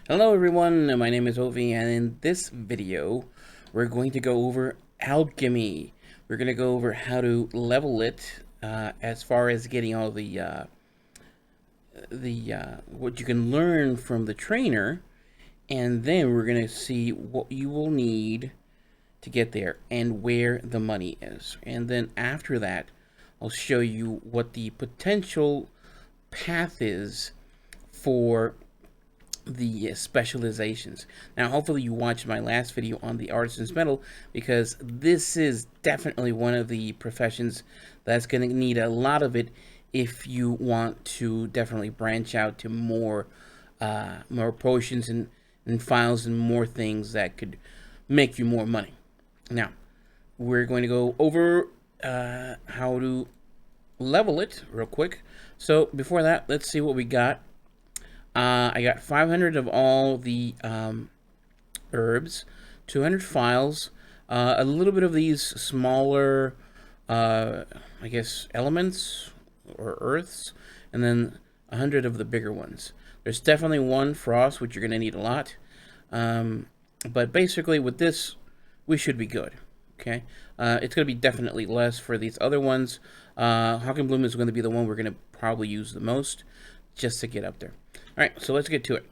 Hello everyone, my name is Ovi, and in this video we're going to go over alchemy. We're going to go over how to level it as far as getting all the what you can learn from the trainer, and then we're going to see what you will need to get there and where the money is. And then after that, I'll show you what the potential path is for the specializations. Now, hopefully you watched my last video on the artisan's metal, because this is definitely one of the professions that's going to need a lot of it if you want to definitely branch out to more potions and files and more things that could make you more money. Now, we're going to go over how to level it real quick. So before that, let's see what we got. I got 500 of all the herbs, 200 files, a little bit of these smaller, I guess, elements or earths, and then 100 of the bigger ones. There's definitely one frost, which you're going to need a lot. But basically, with this, we should be good. Okay, it's going to be definitely less for these other ones. Hawk and Bloom is going to be the one we're going to probably use the most, just to get up there. All right, so let's get to it.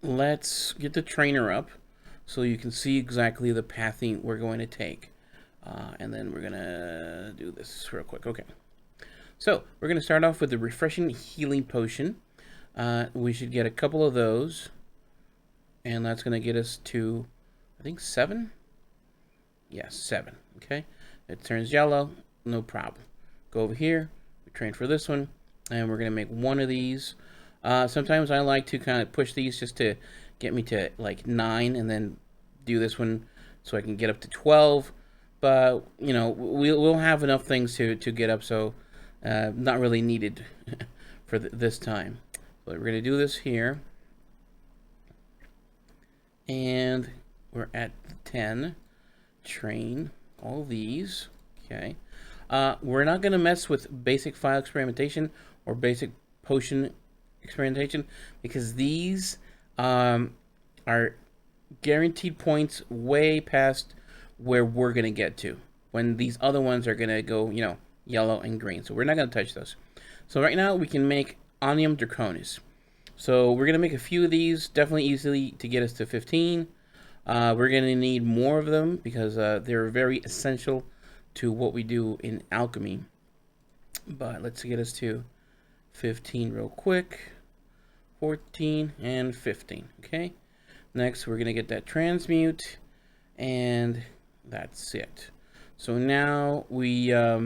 Let's get the trainer up so you can see exactly the pathing we're going to take. And then we're going to do this real quick. Okay. So we're going to start off with the refreshing healing potion. We should get a couple of those. And that's going to get us to, I think, 7? Yeah, 7. Okay. It turns yellow. No problem. Go over here. We train for this one. And we're going to make one of these. Sometimes I like to kind of push these just to get me to like 9 and then do this one so I can get up to 12. But, you know, we'll have enough things to get up, so not really needed for this time. But we're going to do this here. And we're at 10. Train all these. Okay. We're not going to mess with basic file experimentation or basic potion experimentation, because these are guaranteed points way past where we're going to get to, when these other ones are going to go, you know, yellow and green. So we're not going to touch those. So right now we can make Omnium Draconis. So we're going to make a few of these, definitely easily to get us to 15. We're going to need more of them because they're very essential to what we do in alchemy. But let's get us to 15 real quick. 14 and 15. Okay. Next, we're going to get that transmute, and that's it. So now we, yeah,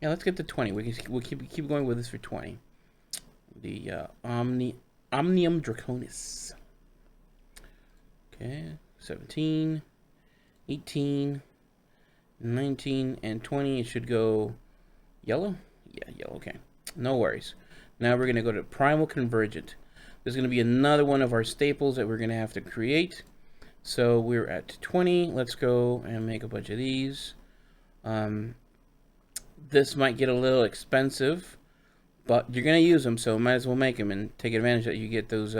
let's get to 20. We'll keep going with this for 20. The Omnium Draconis. Okay, 17, 18, 19, and 20. It should go yellow. Yeah, yellow. Okay, no worries. Now we're going to go to Primal Convergent. There's going to be another one of our staples that we're going to have to create. So we're at 20. Let's go and make a bunch of these. This might get a little expensive, but you're going to use them, so might as well make them and take advantage that you get those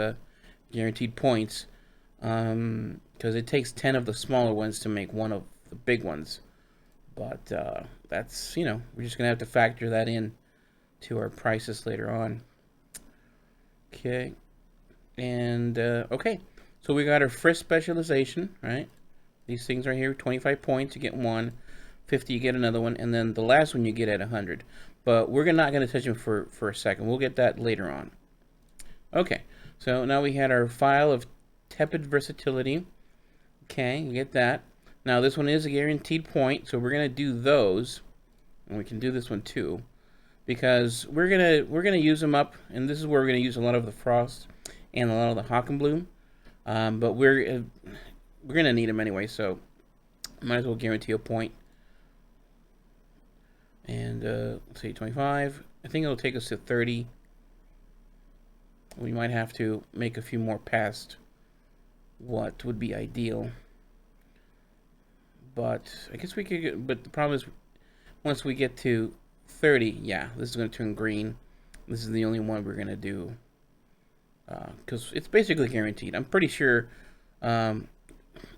guaranteed points. Because it takes 10 of the smaller ones to make one of the big ones. But that's, you know, we're just going to have to factor that in to our prices later on. Okay. And, okay. So we got our first specialization, right? These things right here, 25 points, you get one. 50, you get another one. And then the last one you get at 100. But we're not going to touch them for a second. We'll get that later on. Okay. So now we had our file of tepid versatility. Okay, you get that. Now this one is a guaranteed point, so we're going to do those. And we can do this one too, because we're gonna use them up, and this is where we're gonna use a lot of the frost and a lot of the Hawk and Bloom. But we're gonna need them anyway, so might as well guarantee a point. And let's say 25. I think it'll take us to 30. We might have to make a few more past what would be ideal. But I guess we could get, but the problem is once we get to 30, yeah, this is going to turn green. This is the only one we're going to do. because it's basically guaranteed. I'm pretty sure it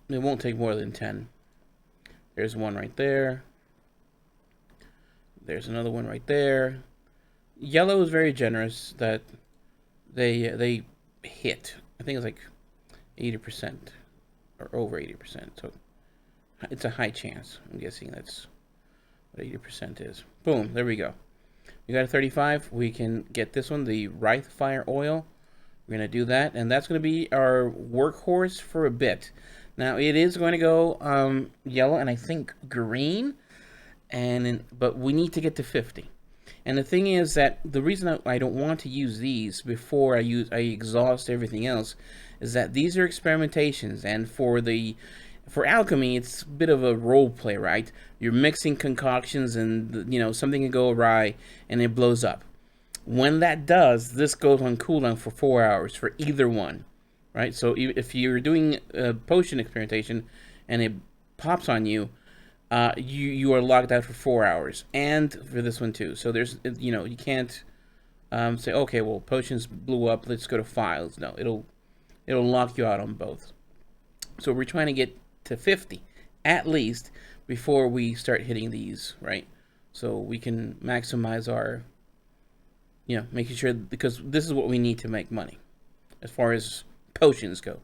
won't take more than 10. There's one right there. There's another one right there. Yellow is very generous that they hit. I think it's like 80% or over 80%. So it's a high chance. I'm guessing that's what 80% is. Boom, there we go. We got a 35. We can get this one, the Wraith Fire Oil. We're going to do that, and that's going to be our workhorse for a bit. Now, it is going to go yellow and I think green, but we need to get to 50. And the thing is that the reason I don't want to use these before I exhaust everything else is that these are experimentations, and for alchemy, it's a bit of a role play, right? You're mixing concoctions, and something can go awry, and it blows up. When that does, this goes on cooldown for 4 hours for either one, right? So if you're doing a potion experimentation, and it pops on you, you are locked out for 4 hours, and for this one too. So there's you can't say, okay, well, potions blew up, let's go to vials. No, it'll lock you out on both. So we're trying to get to 50 at least before we start hitting these, right? So we can maximize our making sure, because this is what we need to make money as far as potions go.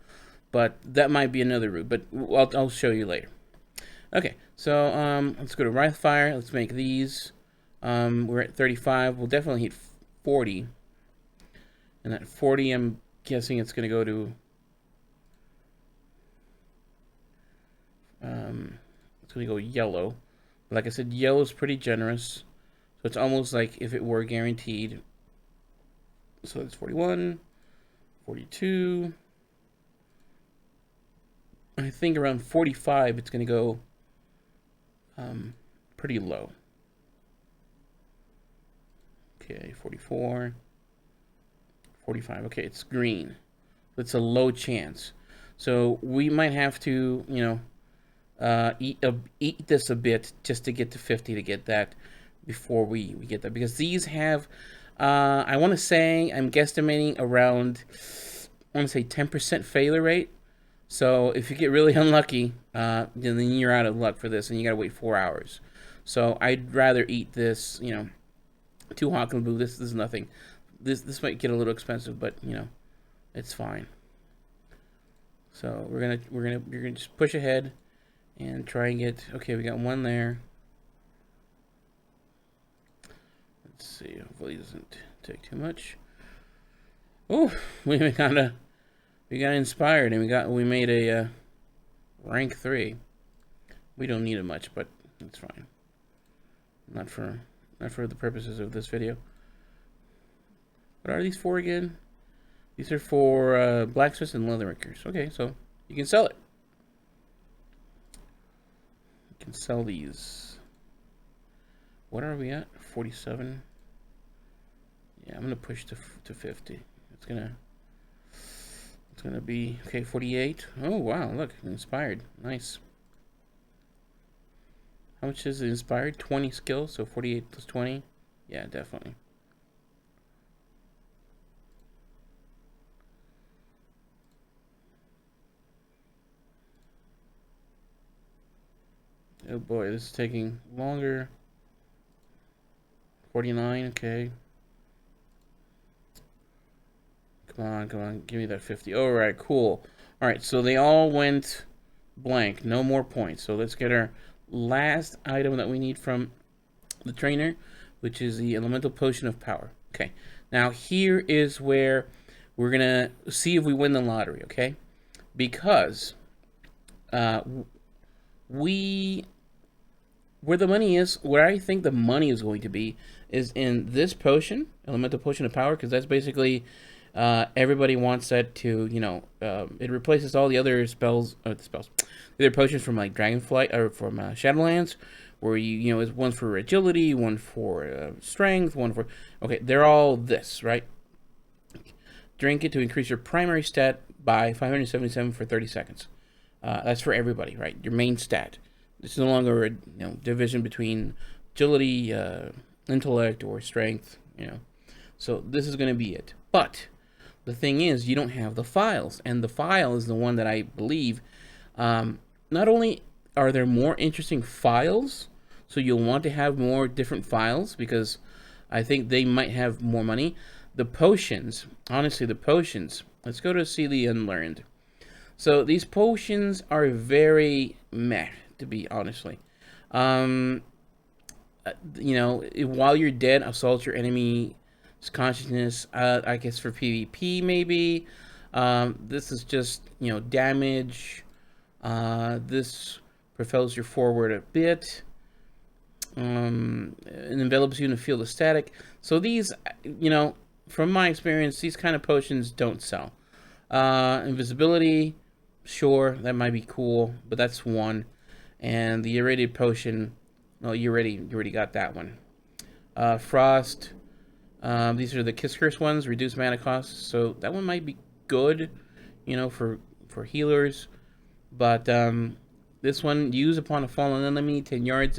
But that might be another route, but I'll show you later. Okay, so let's go to Wraith Fire. Let's make these. We're at 35. We'll definitely hit 40. And at 40, I'm guessing it's going to go to... it's going to go yellow. Like I said, yellow is pretty generous. So it's almost like if it were guaranteed. So it's 41, 42. I think around 45, it's going to go pretty low. Okay, 44, 45. Okay, it's green. It's a low chance. So we might have to, eat this a bit just to get to 50 to get that before we get that. Because these have, I want to say, I'm guesstimating around, I want to say 10% failure rate. So if you get really unlucky, then you're out of luck for this, and you gotta wait 4 hours. So I'd rather eat this, 2 Hawk and Blue. This is nothing. This might get a little expensive, but it's fine. So you're gonna just push ahead and try and get. Okay, we got one there. Let's see. Hopefully it doesn't take too much. Oh, we got inspired, and we made a rank 3. We don't need it much, but it's fine. Not for the purposes of this video. What are these for again? These are for blacksmiths and leathermakers. Okay, so you can sell it. You can sell these. What are we at? 47. Yeah, I'm gonna push to 50. It's gonna be okay. 48. Oh wow! Look, inspired. Nice. How much is it inspired? 20 skill. So 48 plus 20. Yeah, definitely. Oh boy, this is taking longer. 49. Okay. Come on, give me that 50. All right, cool. All right, so they all went blank. No more points. So let's get our last item that we need from the trainer, which is the Elemental Potion of Power. Okay, now here is where we're going to see if we win the lottery, okay? Because where the money is, where I think the money is going to be, is in this potion, Elemental Potion of Power, because that's basically... everybody wants that to, it replaces all the other spells, the other potions from like Dragonflight or from Shadowlands, where it's one for agility, one for strength, one for, okay, they're all this, right? Drink it to increase your primary stat by 577 for 30 seconds. That's for everybody, right? Your main stat. It's no longer a division between agility, intellect, or strength, So this is going to be it. But The thing is, you don't have the files, and the file is the one that I believe. Not only are there more interesting files, so you'll want to have more different files because I think they might have more money. The potions, honestly, the potions. Let's go to see the Unlearned. So these potions are very meh, to be honestly. Um, while you're dead, assault your enemy's consciousness. I guess for PvP maybe. This is just damage. This propels you forward a bit. It envelops you in a field of static. So these, from my experience, these kind of potions don't sell. Invisibility, sure, that might be cool, but that's one. And the irradiated potion, well, you already got that one. Frost, these are the Kiss Curse ones, reduced mana costs, so that one might be good, for healers. But this one, use upon a fallen enemy, 10 yards,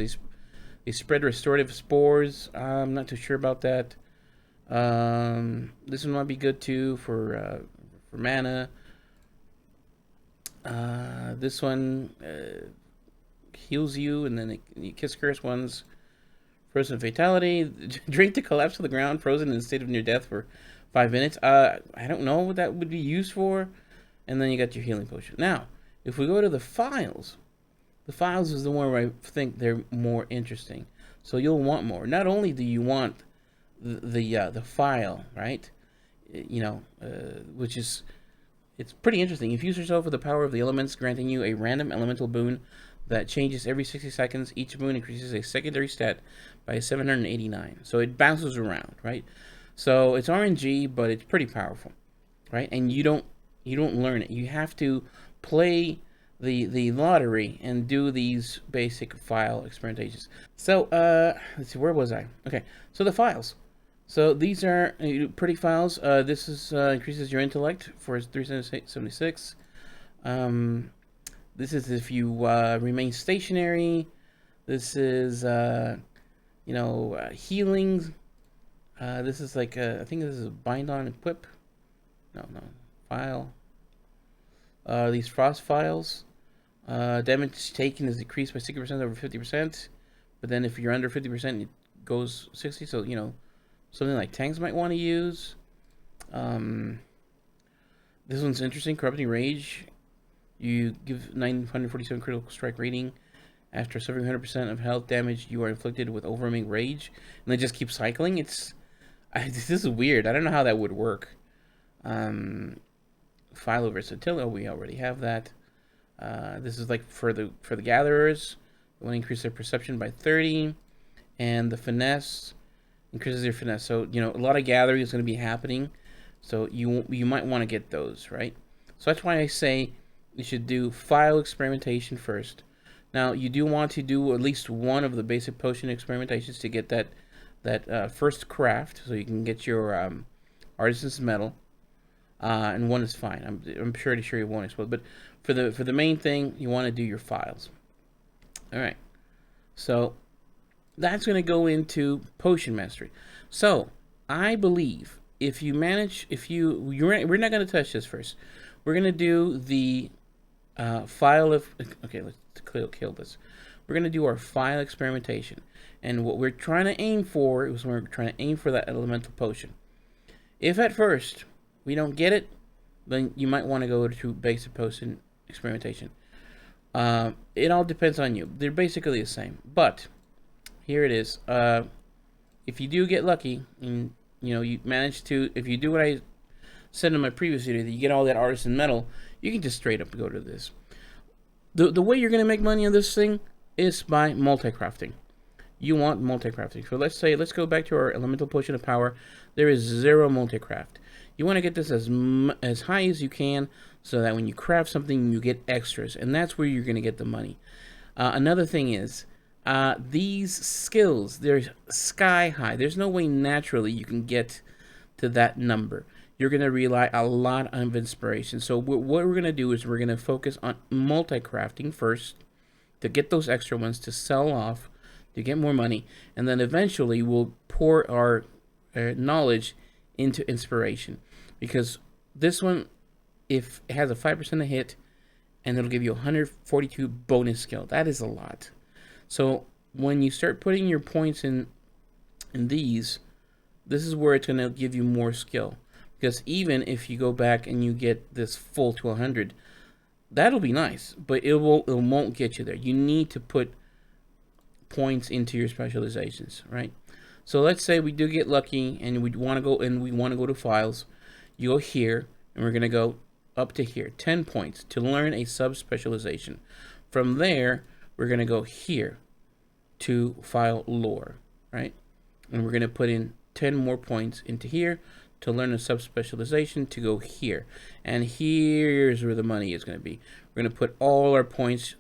they spread restorative spores. I'm not too sure about that. This one might be good too for mana. This one heals you, and then the Kiss Curse ones, frozen fatality. Drink to collapse to the ground, frozen in a state of near death for 5 minutes. I don't know what that would be used for. And then you got your healing potion. Now, if we go to the files is the one where I think they're more interesting. So you'll want more. Not only do you want the file, right? Which is, it's pretty interesting. Infuse yourself with the power of the elements, granting you a random elemental boon that changes every 60 seconds. Each boon increases a secondary stat by 789. So it bounces around, right? So it's RNG, but it's pretty powerful, right? And you don't learn it. You have to play the lottery and do these basic file experimentations. So let's see, where was I? Okay, so the files. So these are pretty files. This is increases your intellect for 376. This is if you remain stationary. This is healing. This is like I think this is a bind on equip. No, file. These frost files. Damage taken is decreased by 60% over 50%. But then if you're under 50%, it goes 60. So something like tanks might want to use. This one's interesting. Corrupting Rage. You give 947 critical strike rating. After suffering 100% of health damage, you are inflicted with overwhelming rage. And they just keep cycling. This is weird. I don't know how that would work. File versatility. We already have that. This is like for the gatherers. You want to increase their perception by 30. And the finesse increases their finesse. So, a lot of gathering is going to be happening. So you might want to get those, right? So that's why I say you should do file experimentation first. Now, you do want to do at least one of the basic potion experimentations to get that first craft, so you can get your artisan's medal. And one is fine. I'm pretty sure you won't explode. But for the main thing, you want to do your files. All right. So that's going to go into potion mastery. So I believe if you manage, we're not going to touch this first. We're going to do the file of. Okay, let's kill this. We're going to do our file experimentation, and what we're trying to aim for is that elemental potion. If at first we don't get it, then you might want to go to basic potion experimentation. It all depends on you. They're basically the same, but here it is. If you do get lucky, and you manage to, if you do what I said in my previous video, that you get all that artisan metal, you can just straight up go to this. The way you're going to make money on this thing is by multi-crafting. You want multi-crafting. So let's go back to our elemental potion of power. There is 0 multi-craft. You want to get this as high as you can, so that when you craft something, you get extras, and that's where you're going to get the money. Another thing is, these skills, they're sky high. There's no way naturally you can get to that number. You're going to rely a lot on inspiration. So what we're going to do is we're going to focus on multi-crafting first to get those extra ones to sell off, to get more money, and then eventually we'll pour our knowledge into inspiration. Because This one, if it has a 5% hit, and it'll give you 142 bonus skill. That is a lot. So when you start putting your points in these, this is where it's going to give you more skill. Because even if you go back and you get this full to 100, that'll be nice, but it won't get you there. You need to put points into your specializations, right? So let's say we do get lucky and we want to go to files. You go here and we're going to go up to here, 10 points to learn a sub-specialization. From there, we're going to go here to file lore, right? And we're going to put in 10 more points into here to learn a sub-specialization to go here. And here's where the money is going to be. We're going to put all our points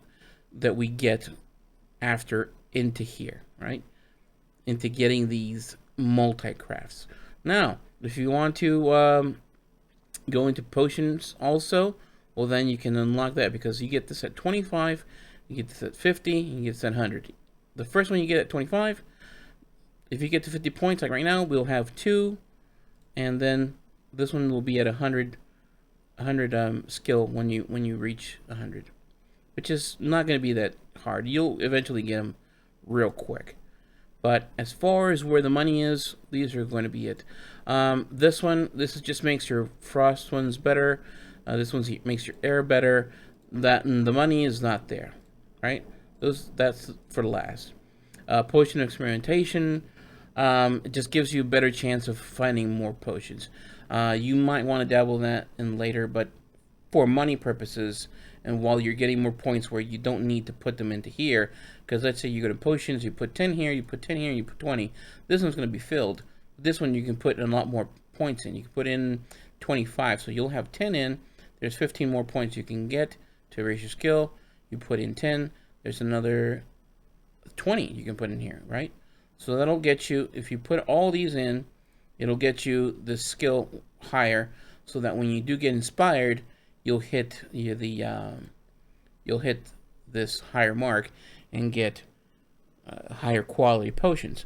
that we get after into here, right? Into getting these multi-crafts. Now, if you want to go into potions also, well then you can unlock that, because you get this at 25, you get this at 50, you get this at 100. The first one you get at 25, if you get to 50 points, like right now, we'll have 2, and then this one will be at 100 skill when you reach 100, which is not going to be that hard. You'll eventually get them real quick. But as far as where the money is, these are going to be it. This just makes your frost ones better. This one makes your air better. And the money is not there, right? That's for the last. Potion experimentation. It just gives you a better chance of finding more potions. You might want to dabble in that later, but for money purposes, and while you're getting more points where you don't need to put them into here, because let's say you go to potions, you put 10 here, you put 10 here, you put 20. This one's going to be filled. This one you can put a lot more points in. You can put in 25, so you'll have 10 in. There's 15 more points you can get to raise your skill. You put in 10. There's another 20 you can put in here, right? So that'll get you, if you put all these in, it'll get you the skill higher, so that when you do get inspired, you'll hit you'll hit this higher mark and get higher quality potions.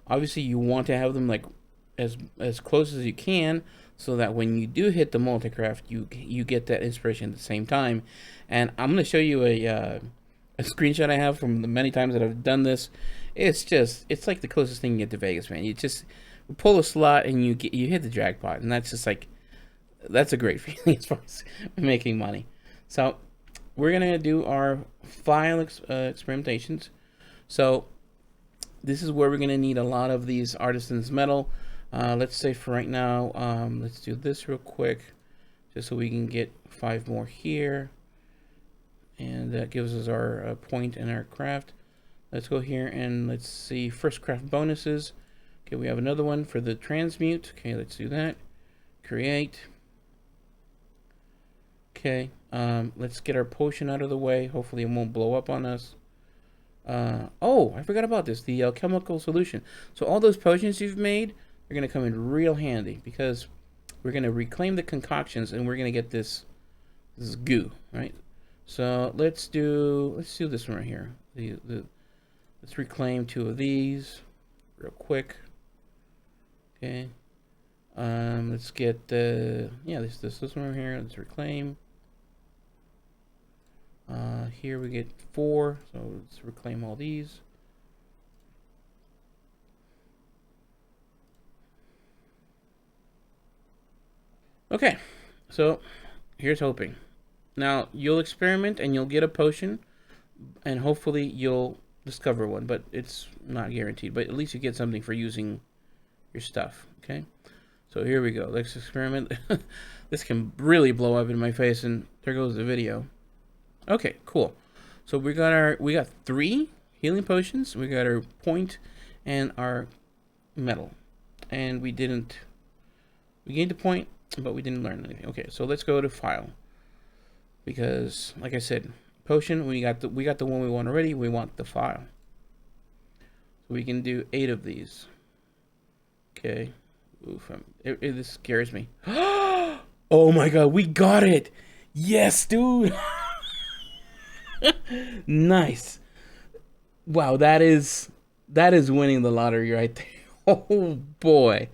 Obviously, you want to have them like as close as you can, so that when you do hit the multicraft, you get that inspiration at the same time. And I'm going to show you a screenshot I have from the many times that I've done this. It's like the closest thing you get to Vegas, man. You just pull a slot and you hit the jackpot, and that's just like, that's a great feeling as far as making money. So we're gonna do our file experimentations. So this is where we're gonna need a lot of these artisan's metal. Let's say for right now, let's do this real quick, just so we can get 5 more here, and that gives us our point in our craft. Let's go here and let's see first craft bonuses. Okay, we have another one for the transmute. Okay, let's do that. Create. Okay, let's get our potion out of the way. Hopefully it won't blow up on us. Oh, I forgot about this, the alchemical solution. So all those potions you've made are going to come in real handy, because we're going to reclaim the concoctions and we're going to get this goo, right? So let's do this one right here. Let's reclaim 2 of these real quick. Okay. Let's get this one right here. Let's reclaim. Here we get 4, so let's reclaim all these. Okay, so here's hoping. Now you'll experiment and you'll get a potion, and hopefully you'll discover one, but it's not guaranteed. But at least you get something for using your stuff. Okay, so here we go. Let's experiment. This can really blow up in my face, and there goes the video. Okay, cool. So we got 3 healing potions. We got our point and our metal, and we gained a point, but we didn't learn anything. Okay, so let's go to file, because like I said, potion, we got the one we want already. We want the file, so we can do 8 of these. Okay. Oof, this scares me. Oh my god, we got it! Yes, dude. Nice. Wow, that is winning the lottery right there. Oh boy,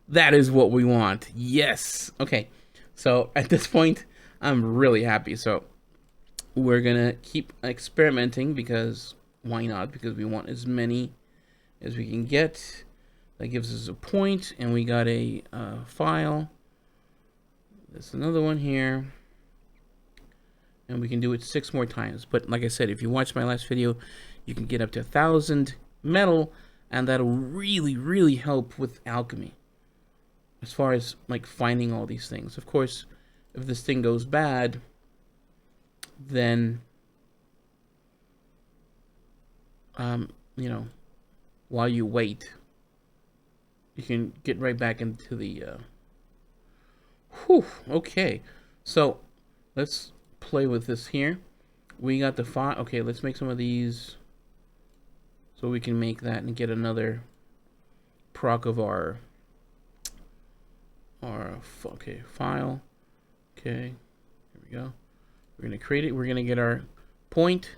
that is what we want. Yes. Okay, So at this point, I'm really happy. So we're gonna keep experimenting because why not? Because we want as many as we can get. That gives us a point, and we got a file. There's another one here, and we can do it 6 more times. But like I said, if you watch my last video, you can get up to 1,000 metal, and that'll really help with alchemy as far as like finding all these things. Of course, if this thing goes bad, then you know, while you wait, you can get right back into the okay, so let's play with this here. We got the font. Okay, let's make some of these so we can make that and get another proc of our okay, file. Okay, here we go. We're gonna create it. We're gonna get our point,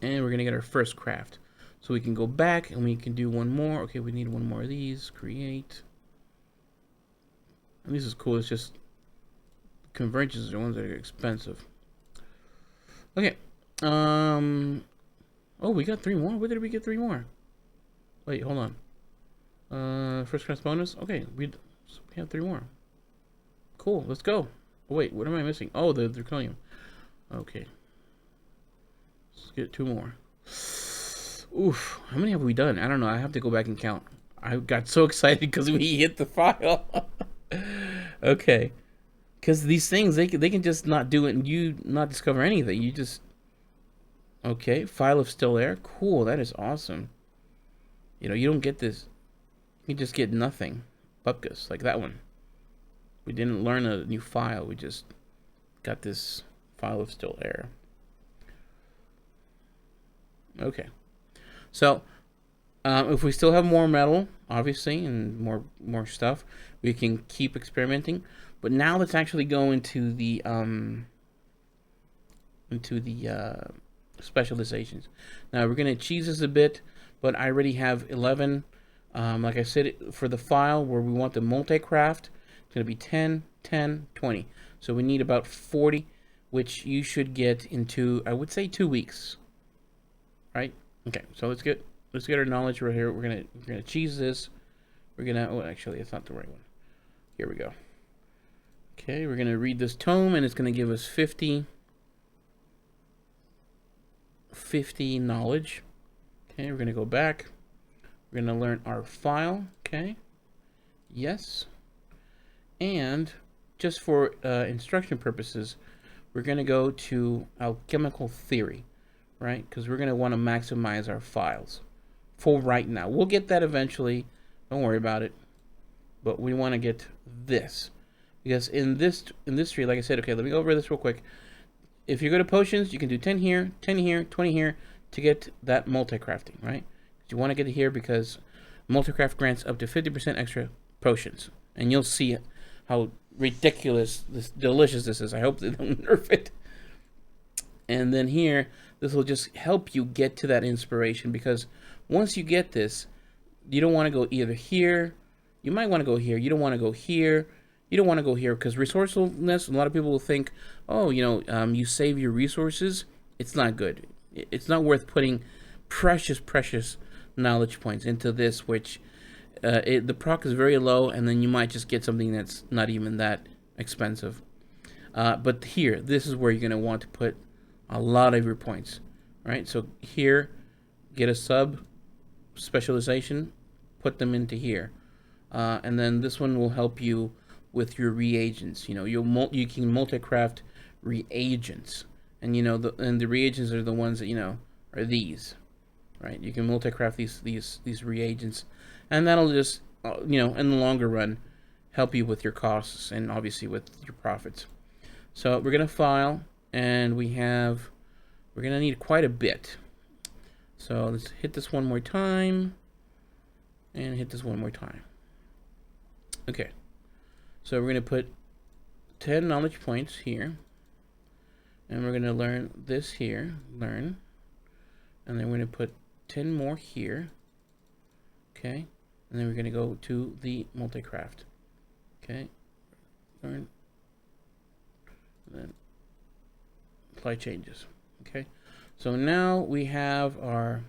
and we're gonna get our first craft. So we can go back and we can do one more. Okay, we need one more of these. Create. And this is cool. It's just convergences are the ones that are expensive. Okay. Oh, we got 3 more. Where did we get 3 more? Wait, hold on. First class bonus. Okay, we have 3 more. Cool. Let's go. Oh, wait, what am I missing? Oh, the draconium. Okay. Let's get 2 more. Oof. How many have we done? I don't know. I have to go back and count. I got so excited because we hit the file. Okay. Because these things, they can just not do it and you not discover anything. You just... Okay. File of still air. Cool. That is awesome. You know, you don't get this. You just get nothing. Bupkis. Like that one. We didn't learn a new file. We just got this file of still air. Okay. So, if we still have more metal, obviously, and more stuff, we can keep experimenting. But now let's actually go into the specializations. Now we're gonna cheese this a bit, but I already have 11. Like I said, for the file where we want the multi-craft, it's gonna be 10, 10, 20. So we need about 40, which you should get into, I would say, 2 weeks. Right? Okay, so let's get our knowledge right here. We're gonna cheese this. We're gonna actually it's not the right one. Here we go. Okay, we're gonna read this tome and it's gonna give us 50 knowledge. Okay, we're gonna go back. We're gonna learn our file. Okay. Yes. And just for instruction purposes, we're gonna go to alchemical theory. Right? Because we're going to want to maximize our files for right now. We'll get that eventually. Don't worry about it. But we want to get this. Because in this tree, like I said, okay, let me go over this real quick. If you go to potions, you can do 10 here, 10 here, 20 here to get that multi-crafting, right? You want to get it here because multi-craft grants up to 50% extra potions. And you'll see how ridiculous, delicious this is. I hope they don't nerf it. And then here, this will just help you get to that inspiration because once you get this, you don't want to go either here. You might want to go here. You don't want to go here. You don't want to go here because resourcefulness, a lot of people will think, oh, you know, you save your resources. It's not good. It's not worth putting precious knowledge points into this, which the proc is very low, and then you might just get something that's not even that expensive. But here, this is where you're going to want to put a lot of your points, right? So here, get a sub specialization, put them into here, and then this one will help you with your reagents. You know, you can multi-craft reagents, and you know the reagents are the ones that are these, right? You can multi-craft these reagents, and that'll just in the longer run help you with your costs and obviously with your profits. So we're gonna file. And we're gonna need quite a bit. So let's hit this one more time. And hit this one more time. Okay. So we're gonna put 10 knowledge points here. And we're gonna learn this here. Learn. And then we're gonna put 10 more here. Okay. And then we're gonna go to the multi-craft. Okay. learn, and then apply changes. Okay, so now we have our,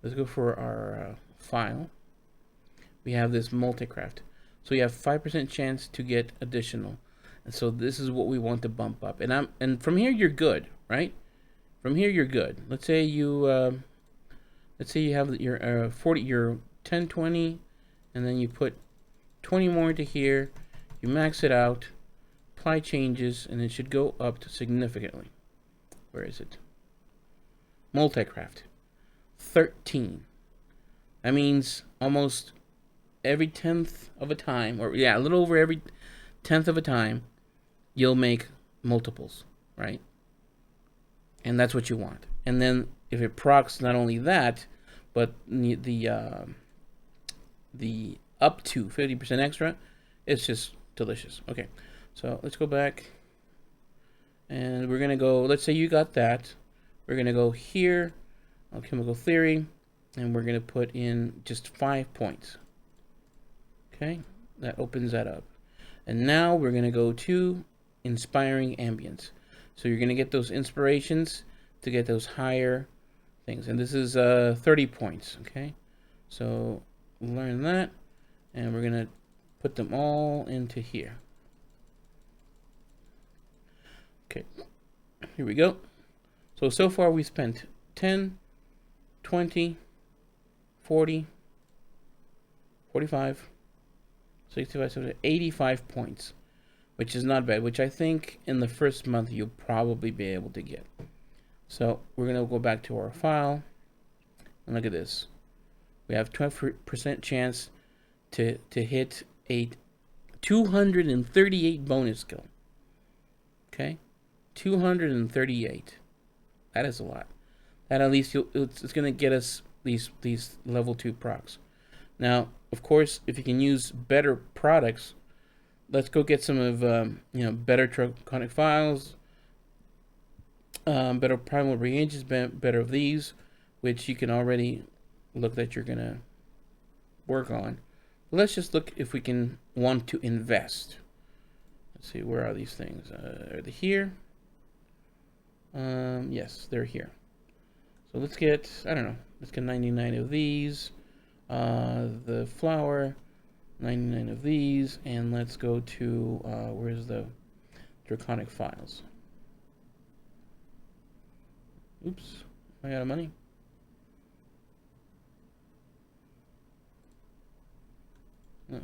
let's go for our file. We have this multi-craft. So you have 5% chance to get additional. And so this is what we want to bump up. And from here you're good, right? From here you're good. Let's say you have your 40, your 10, 20, and then you put 20 more into here. You max it out, apply changes, and it should go up to significantly. Where is it? Multi-craft. 13. That means almost every 10th of a time, or yeah, a little over every 10th of a time, you'll make multiples, right? And that's what you want. And then if it procs not only that, but the up to 50% extra, it's just delicious. Okay, so let's go back, and we're gonna go. Let's say you got that. We're gonna go here, chemical theory, and we're gonna put in just 5 points. Okay, that opens that up. And now we're going to go to inspiring ambience. So you're going to get those inspirations to get those higher things. And this is 30 points, okay? So learn that, and we're going to put them all into here. Okay, here we go. So far we spent 10, 20, 40, 45, 65, 70, 85 points, which is not bad, which I think in the first month you'll probably be able to get. So we're going to go back to our file, and look at this. We have 12% chance to hit a 238 bonus skill. Okay? 238. That is a lot. That at least it's going to get us these level 2 procs. Now, of course, if you can use better products, let's go get some of better draconic vials, better primal reagents, better of these, which you can already look that you're gonna work on. Let's just look if we can want to invest. Let's see, where are these things? Are they here? Yes, they're here. So let's get, I don't know, let's get 99 of these. The flower, 99 of these, and let's go to where's the draconic files? Oops, I got money. No,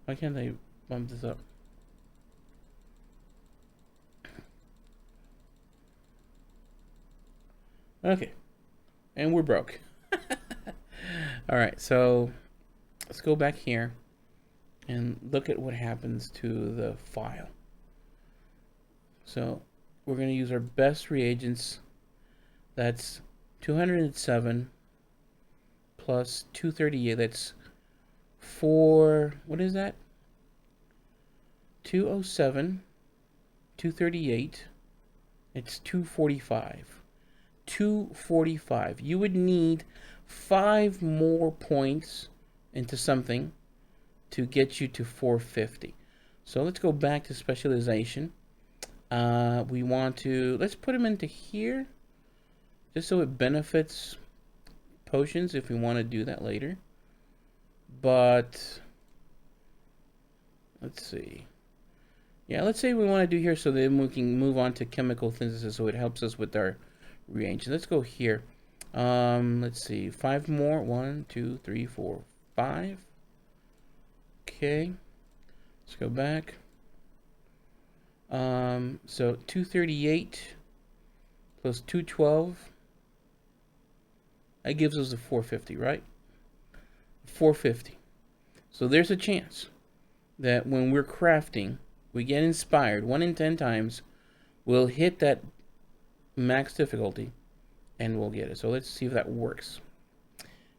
why can't I bump this up? Okay, and we're broke. All right, so let's go back here and look at what happens to the file. So we're going to use our best reagents. That's 207 plus 238. That's 4, what is that? 207, 238. It's 245. 245. You would need 5 more points into something to get you to 450. So let's go back to specialization. We want to, let's put them into here just so it benefits potions if we want to do that later. But let's see. Yeah, let's say we want to do here so then we can move on to chemical synthesis so it helps us with our reagents. Let's go here. Let's see. 5 more. 1, 2, 3, 4, 5. Okay. Let's go back. So 238 plus 212. That gives us a 450, right? 450. So there's a chance that when we're crafting, we get inspired 1 in 10 times, we'll hit that max difficulty and we'll get it. So let's see if that works.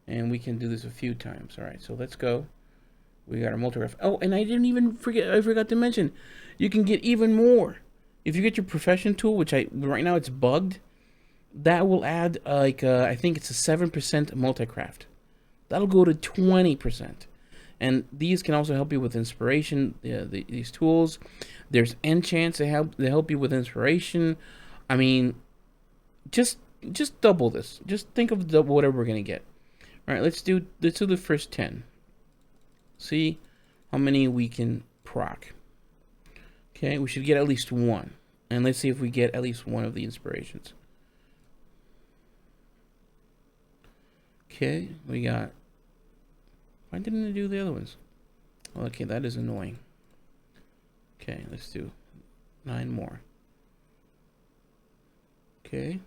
And we can do this a few times. All right, so let's go. We got our multi-graph. Oh, and I forgot to mention, you can get even more. If you get your profession tool, which right now it's bugged, that will add I think it's a 7% multi-craft. That'll go to 20%. And these can also help you with inspiration. These tools, there's enchants to help you with inspiration. I mean, just double this. Just think of whatever we're gonna get. All right, let's do the first 10. See how many we can proc. Okay, we should get at least one, and let's see if we get at least one of the inspirations. Okay, we got. Why didn't I do the other ones? Okay, that is annoying. Okay, let's do 9 more. Okay.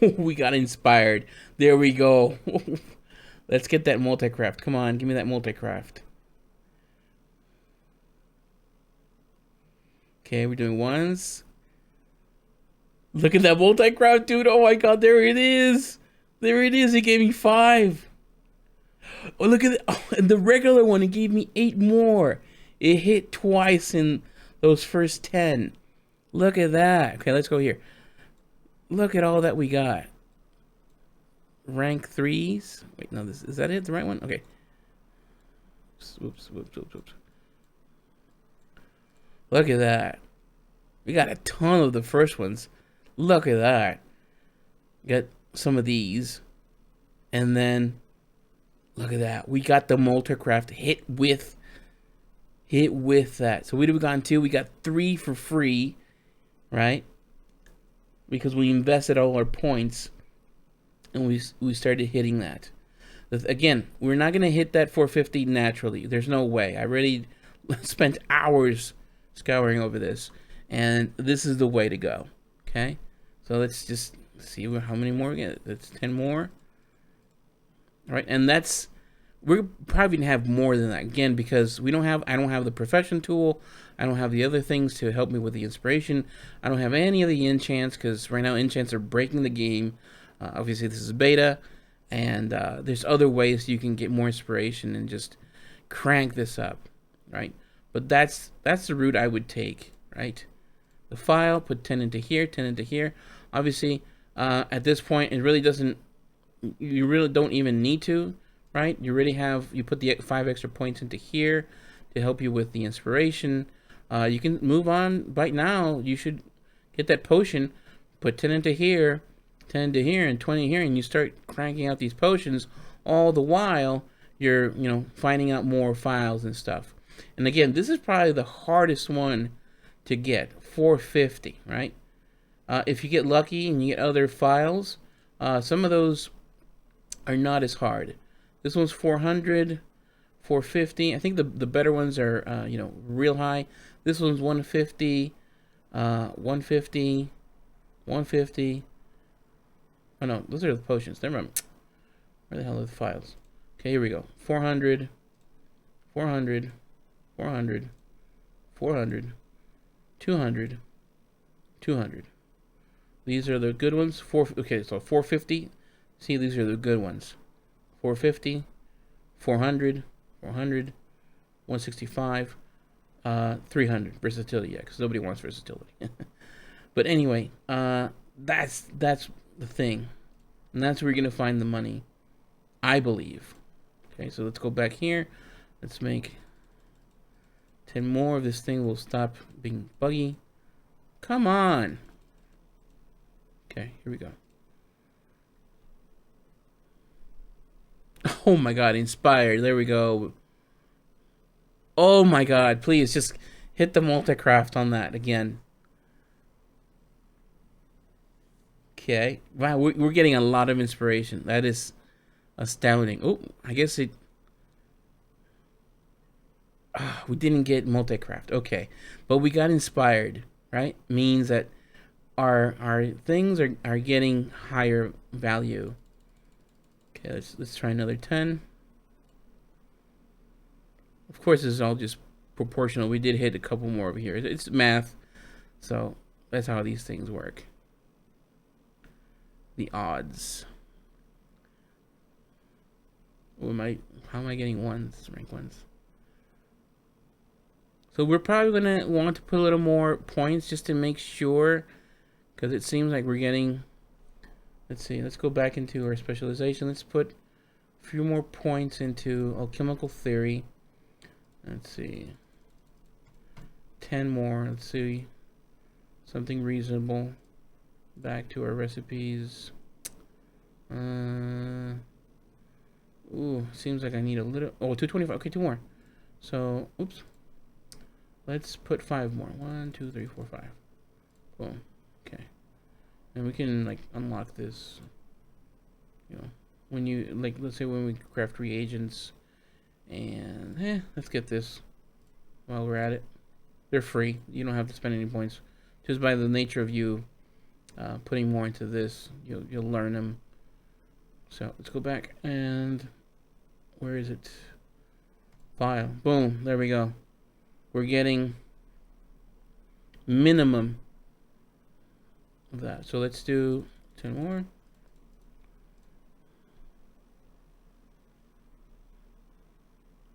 We got inspired. There we go. Let's get that multi-craft. Come on, give me that multi-craft. Okay, we're doing ones. Look at that multi-craft, dude. Oh my god, there it is. There it is. It gave me 5. Oh, look at it. Oh, and the regular one, it gave me 8 more. It hit twice in those first 10. Look at that. Okay, let's go here. Look at all that we got. Rank 3s. Wait, no, is that it? The right one? Okay. Whoops. Look at that. We got a ton of the first ones. Look at that. Got some of these. And then, look at that. We got the multi-craft hit with that. So we'd have gotten 2. We got 3 for free, right? Because we invested all our points, and we started hitting that. Again, we're not gonna hit that 450 naturally. There's no way. I already spent hours scouring over this, and this is the way to go. Okay, so let's just see how many more we get. That's 10 more. All right, and we're probably gonna have more than that again because I don't have the profession tool. I don't have the other things to help me with the inspiration. I don't have any of the enchants because right now enchants are breaking the game. Obviously this is beta, and there's other ways you can get more inspiration and just crank this up, right? But that's the route I would take, right? The file, put 10 into here, 10 into here. Obviously, at this point, it really doesn't. You really don't even need to, right? You put the 5 extra points into here to help you with the inspiration. You can move on. Right now, you should get that potion, put 10 into here, 10 into here, and 20 here, and you start cranking out these potions. All the while, you're finding out more files and stuff. And again, this is probably the hardest one to get, 450, right? If you get lucky and you get other files, some of those are not as hard. This one's 400, 450. I think the better ones are real high. This one's 150, 150, 150. Oh no, those are the potions. Never mind. Where the hell are the files? Okay, here we go. 400, 400, 400, 400, 200, 200. These are the good ones. Okay, so 450. See, these are the good ones. 450, 400, 400, 165, 300. Versatility, yeah, because nobody wants versatility. But anyway, that's the thing. And that's where you're going to find the money, I believe. Okay, so let's go back here. Let's make 10 more. This thing will stop being buggy. Come on. Okay, here we go. Oh my god, inspired. There we go. Oh my god, please just hit the multi-craft on that again. Okay. Wow, we're getting a lot of inspiration. That is astounding. Oh, I guess it... we didn't get multi-craft. Okay. But we got inspired, right? Means that our things are getting higher value. Okay, let's try another 10. Of course, this is all just proportional. We did hit a couple more over here. It's math, so that's how these things work. The odds. How am I getting ones? Rank ones. So we're probably gonna want to put a little more points just to make sure, because it seems like we're getting. Let's see. Let's go back into our specialization. Let's put few more points into alchemical theory. Let's see. 10 more. Let's see. Something reasonable. Back to our recipes. Ooh, seems like I need a little. Oh, 225. Okay, 2 more. So, oops. Let's put 5 more. 1, 2, 3, 4, 5. Boom. Okay. And we can, like, unlock this. You know, when you, like, let's say when we craft reagents. And, let's get this while we're at it. They're free. You don't have to spend any points. Just by the nature of you putting more into this, you'll learn them. So let's go back and where is it? Vial. Boom. There we go. We're getting minimum of that. So let's do 10 more.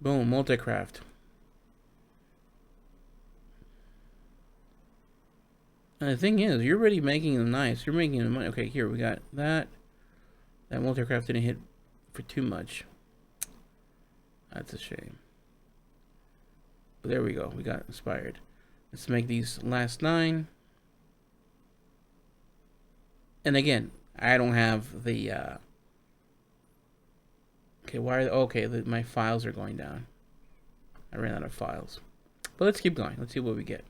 Boom. Multi-craft. And the thing is, you're already making them nice. You're making them money. Okay, here we got that. That multi-craft didn't hit for too much. That's a shame. But there we go. We got inspired. Let's make these last 9. And again, I don't have the. Okay, why? Okay, my files are going down. I ran out of files. But let's keep going. Let's see what we get.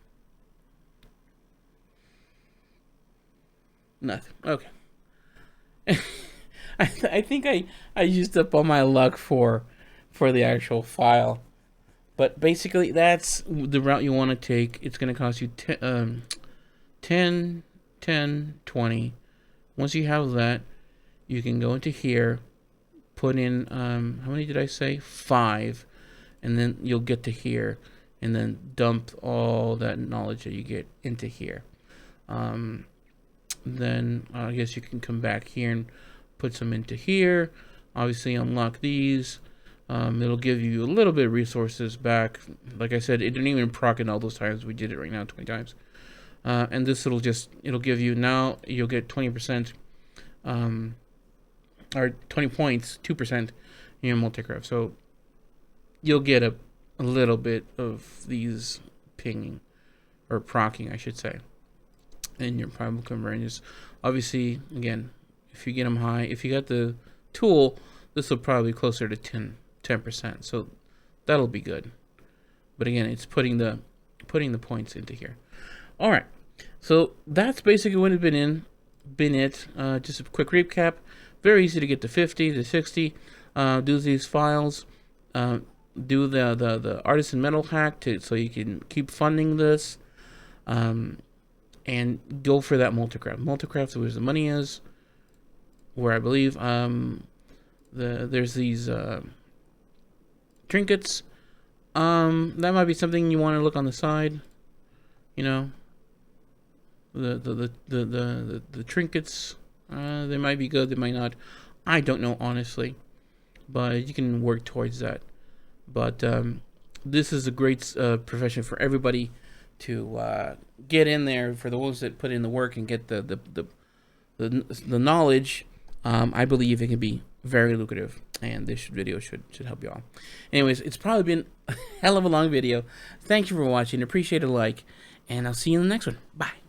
Nothing. Okay. I think I used up all my luck for the actual file. But basically, that's the route you want to take. It's going to cost you 10, 20. Once you have that, you can go into here, put in, how many did I say? 5. And then you'll get to here, and then dump all that knowledge that you get into here. Then I guess you can come back here and put some into here. Obviously unlock these. It'll give you a little bit of resources back. Like I said, it didn't even proc in all those times. We did it right now 20 times. And this it'll give you, now you'll get 20%, or 20 points, 2% in your multi-craft. So you'll get a little bit of these pinging, or procking I should say, in your primal convergence. Obviously, again, if you get them high, if you got the tool, this will probably be closer to 10%. So that'll be good. But again, it's putting the points into here. All right. So that's basically what it's been it. Just a quick recap. Very easy to get to 50 to 60. Do these files. Do the artisan metal hack so you can keep funding this. And go for that multi-craft. Multi-craft, where the money is. Where I believe there's these trinkets. That might be something you want to look on the side. You know, the trinkets. They might be good. They might not. I don't know honestly, but you can work towards that. But this is a great profession for everybody to get in there. For the ones that put in the work and get the knowledge. I believe it can be very lucrative, and this video should help you all. Anyways, it's probably been a hell of a long video. Thank you for watching. Appreciate a like, and I'll see you in the next one. Bye.